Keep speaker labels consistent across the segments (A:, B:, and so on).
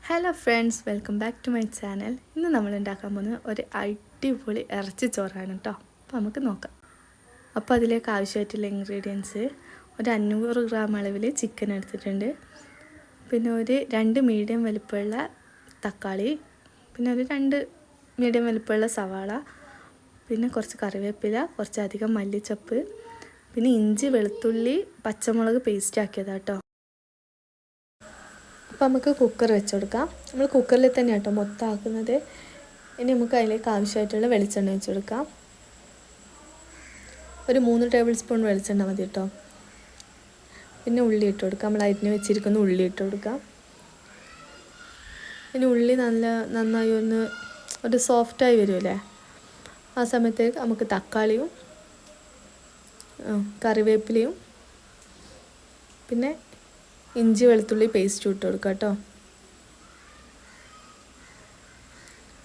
A: Hello friends, welcome back to my channel. ഇന്ന് നമ്മൾ ഉണ്ടാക്കാൻ പോകുന്നത് ഒരു അടിപൊളി ഇറച്ചി ചോറാണ് കേട്ടോ. അപ്പോൾ നമുക്ക് നോക്കാം. അപ്പോൾ അതിലേക്ക് ആവശ്യമായിട്ടുള്ള ഇൻഗ്രീഡിയൻസ്: ഒരു 500 ഗ്രാം അളവിൽ ചിക്കൻ എടുത്തിട്ടുണ്ട്, പിന്നെ ഒരു 2 മീഡിയം വലിപ്പമുള്ള തക്കാളി, പിന്നെ ഒരു 2 മീഡിയം വലിപ്പമുള്ള സവാള, പിന്നെ കുറച്ച് കറിവേപ്പില, കുറച്ചധികം മല്ലിച്ചപ്പ്, പിന്നെ ഇഞ്ചി വെളുത്തുള്ളി പച്ചമുളക് പേസ്റ്റ് ആക്കിയതാണ് കേട്ടോ. അപ്പോൾ നമുക്ക് കുക്കർ വെച്ച് കൊടുക്കാം. നമ്മൾ കുക്കറിൽ തന്നെ കേട്ടോ മൊത്തം ആക്കുന്നത്. ഇനി നമുക്ക് അതിലേക്ക് ആവശ്യമായിട്ടുള്ള വെളിച്ചെണ്ണ വെച്ച് കൊടുക്കാം. ഒരു 3 ടേബിൾ സ്പൂൺ വെളിച്ചെണ്ണ മതി കേട്ടോ. പിന്നെ ഉള്ളി ഇട്ട് കൊടുക്കാം. നമ്മൾ അരിഞ്ഞ് വെച്ചിരിക്കുന്ന ഉള്ളി ഇട്ട് കൊടുക്കാം. ഇനി ഉള്ളി നന്നായി ഒരു സോഫ്റ്റായി വരുമല്ലേ, ആ സമയത്തേക്ക് നമുക്ക് തക്കാളിയും കറിവേപ്പിലയും പിന്നെ ഇഞ്ചി വെളുത്തുള്ളി പേസ്റ്റ് ഇട്ട് കൊടുക്കുക കേട്ടോ.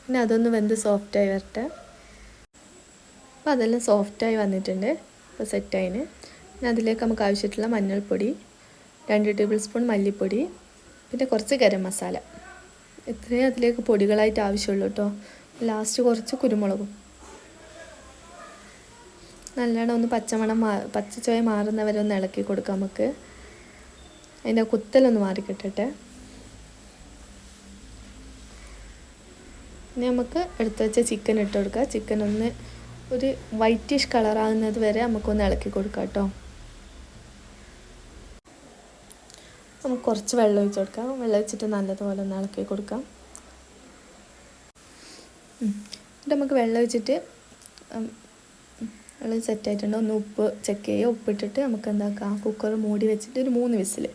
A: പിന്നെ അതൊന്ന് വെന്ത് സോഫ്റ്റായി വരട്ടെ. അപ്പോൾ അതെല്ലാം സോഫ്റ്റായി വന്നിട്ടുണ്ട്. അപ്പോൾ സെറ്റായിന്. പിന്നെ അതിലേക്ക് നമുക്ക് ആവശ്യമായിട്ടുള്ള മഞ്ഞൾപ്പൊടി, 2 ടേബിൾ സ്പൂൺ മല്ലിപ്പൊടി, പിന്നെ കുറച്ച് ഗരം മസാല. ഇത്രയും അതിലേക്ക് പൊടികളായിട്ട് ആവശ്യമുള്ളൂ കേട്ടോ. ലാസ്റ്റ് കുറച്ച് കുരുമുളകും. നല്ലോണം ഒന്ന് പച്ചച്ചുവ മാറുന്നവരെ ഒന്ന് ഇളക്കി കൊടുക്കാം നമുക്ക്. അതിൻ്റെ കുത്തലൊന്ന് മാറിക്കിട്ടട്ടെ. ഇനി നമുക്ക് എടുത്ത് വെച്ച ചിക്കൻ ഇട്ട് കൊടുക്കുക. ചിക്കൻ ഒന്ന് ഒരു വൈറ്റിഷ് കളറാകുന്നത് വരെ നമുക്കൊന്ന് ഇളക്കി കൊടുക്കാം കേട്ടോ. നമുക്ക് കുറച്ച് വെള്ളം ഒഴിച്ച് കൊടുക്കാം. വെള്ളം ഒഴിച്ചിട്ട് നല്ലതുപോലെ ഒന്ന് ഇളക്കി കൊടുക്കാം. എന്നിട്ട് നമുക്ക് വെള്ളം ഒഴിച്ചിട്ട് വെള്ളം സെറ്റായിട്ടുണ്ട്. ഒന്ന് ഉപ്പ് ചെക്ക് ചെയ്യുക. ഉപ്പിട്ടിട്ട് നമുക്ക് എന്താക്കാം, കുക്കർ മൂടി വെച്ചിട്ട് ഒരു 3 വിസിൽ.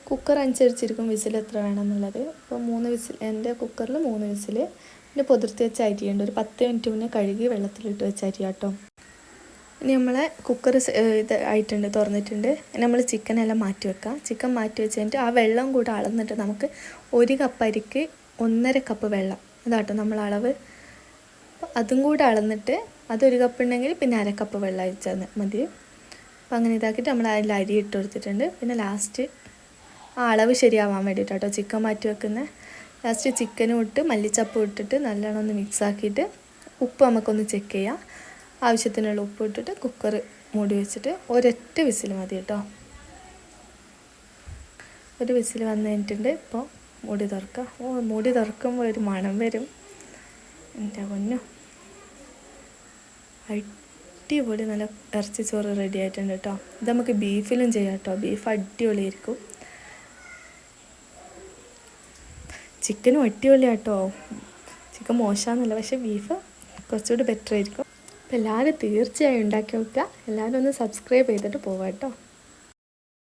A: കുക്കർ അനുസരിച്ചിരിക്കും വിസിൽ എത്ര വേണമെന്നുള്ളത്. അപ്പോൾ 3 വിസിൽ, എൻ്റെ കുക്കറിൽ 3 വിസിൽ. പിന്നെ പൊതിർത്തി വെച്ച അരിയുണ്ട്. ഒരു 10 മിനിറ്റ് മുന്നേ കഴുകി വെള്ളത്തിലിട്ട് വെച്ച അരി കേട്ടോ. ഇനി നമ്മളെ കുക്കർ ഇത് ആയിട്ടുണ്ട്, തുറന്നിട്ടുണ്ട്. ഇനി നമ്മൾ ചിക്കനെല്ലാം മാറ്റി വെക്കാം. ചിക്കൻ മാറ്റി വെച്ച് കഴിഞ്ഞിട്ട് ആ വെള്ളം കൂടെ അളന്നിട്ട് നമുക്ക് 1 കപ്പ് അരിക്ക് 1.5 കപ്പ് വെള്ളം, ഇതാട്ടോ നമ്മൾ അളവ്. അതും കൂടെ അളന്നിട്ട് അതൊരു കപ്പ് ഉണ്ടെങ്കിൽ പിന്നെ 1/2 കപ്പ് വെള്ളം ഒഴിച്ചാൽ മതി. അപ്പോൾ അങ്ങനെ ഇതാക്കിയിട്ട് നമ്മൾ അതിൽ അരി ഇട്ട് കൊടുത്തിട്ടുണ്ട്. പിന്നെ ലാസ്റ്റ് ആ അളവ് ശരിയാവാൻ വേണ്ടിയിട്ടോ ചിക്കൻ മാറ്റി വെക്കുന്നത്. ലാസ്റ്റ് ചിക്കനും ഇട്ട് മല്ലിച്ചപ്പും ഇട്ടിട്ട് നല്ലോണം ഒന്ന് മിക്സ് ആക്കിയിട്ട് ഉപ്പ് നമുക്കൊന്ന് ചെക്ക് ചെയ്യാം. ആവശ്യത്തിനുള്ള ഉപ്പ് ഇട്ടിട്ട് കുക്കർ മൂടി വെച്ചിട്ട് ഒരൊറ്റ വിസിൽ മതി കേട്ടോ. ഒരു വിസിൽ വന്നു കഴിഞ്ഞിട്ടുണ്ട്. ഇപ്പോൾ മൂടി തുറക്കാം. മൂടി തുറക്കുമ്പോൾ ഒരു മണം വരും. എൻ്റെ പൊന്നോ, അടിപൊളി നല്ല ഇറച്ചി ചോറ് റെഡി ആയിട്ടുണ്ട് കേട്ടോ. ഇത് നമുക്ക് ബീഫിലും ചെയ്യാം കേട്ടോ. ബീഫ് അടിപൊളിയായിരിക്കും. ചിക്കനും അടിപൊളിയാണ് കേട്ടോ. ചിക്കൻ മോശമാണെന്നല്ല, പക്ഷേ ബീഫ് കുറച്ചുകൂടി ബെറ്റർ ആയിരിക്കും. അപ്പോൾ എല്ലാവരും തീർച്ചയായും ഉണ്ടാക്കി നോക്കുക. എല്ലാവരും ഒന്ന് സബ്സ്ക്രൈബ് ചെയ്തിട്ട് പോവാം കേട്ടോ.